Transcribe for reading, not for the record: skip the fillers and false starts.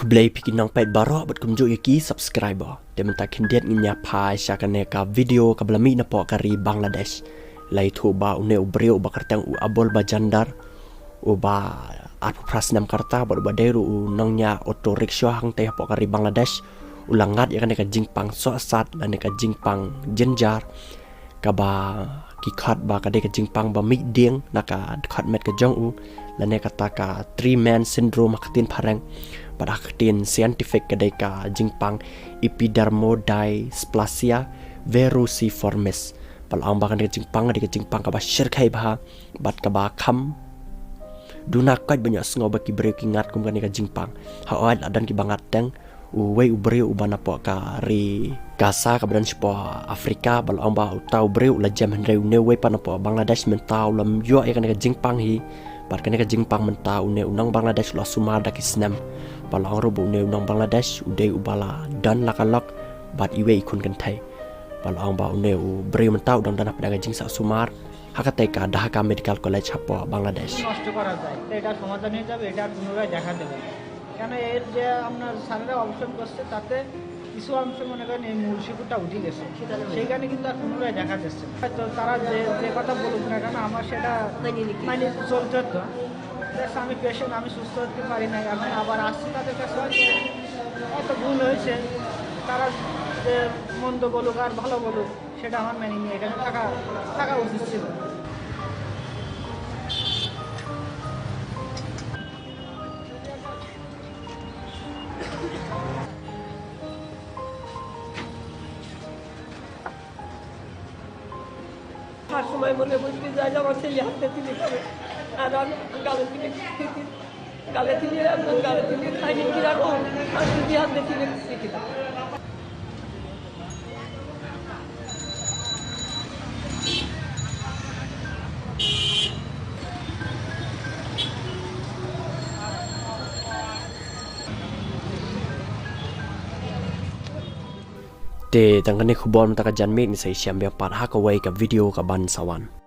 Kublai pikin nang pet baro bat kumjo yaki subscriber. Demen tak kendiat nginya pai syakane ka video ka belami na po kari Bangladesh. Lai thu ba une ubreu ba kartang u abol ba jandar u ba apu prasnam karta ba deru u nongnya auto rickshaw hang teh po kari Bangladesh ulangat ya kan ka Jingpang so sat dan ka Jingpang jenjar Kaba kikat ba ka ka Jingpang ba mi dieng naka khat met ka jong u lane kata ka 3-man syndrome katin parang pada katin scientific ka Jingpang epidermodysplasia verruciformis palang ba ka Jingpang ka ba shyrkhei ba bat ka ba kham duna kai banyak sengo baki breu ki ngat kum ka Jingpang haoat adan ki bangat teng uwe ubreu ubana po ka ri kasa ka badan spo Afrika balang ba tau breu la jam hendreu ne we pana po Bangladesh mentau lam yo ya ka Jingpang hi bat ka Jingpang mentau ne unang Bangladesh la sumar dak isnam balang robu ne unang Bangladesh ude ubala dan lakalok bat iwe ikun kan thai balang ba ne u breu mentau dang dan pada Jingsa sumar hakate ka Dhaka Medical College hapo Bangladesh নষ্ট করা যায় এটা সমাধান হয়ে যাবে এটা পুনরায় দেখা দেবে কেন এর যে আপনার স্যারেরা অপশন করছে তাতে কিছু অংশ মনে করেন এই মূল শিকড়টা উঠে গেছে সেইখানে কিন্তু আর পুনরায় দেখা যাচ্ছে তো তারা যে কথা বলুক না কেন আমার সেটা মানে চলতে হতো আমি পেশেন্ট আমি সুস্থ হতে পারি না এখন আবার আসছি তাদের কাছে হয়তো ভুল হয়েছে তারা যে মন্দ বলুক আর ভালো বলুক সেটা আমার মেনে নিয়ে এখানে থাকা উচিত ছিল আর সময় মনে বুঝতে যায় যে আমার ছেলে হাতে তুলে খাবে আর আমি গালে তুলে খাইনি কিরকম আর যদি হাতে তুলে শিখি te tangane khubon ta ka janme ni sai siam ya par ha ka wai ka video ka ban sawan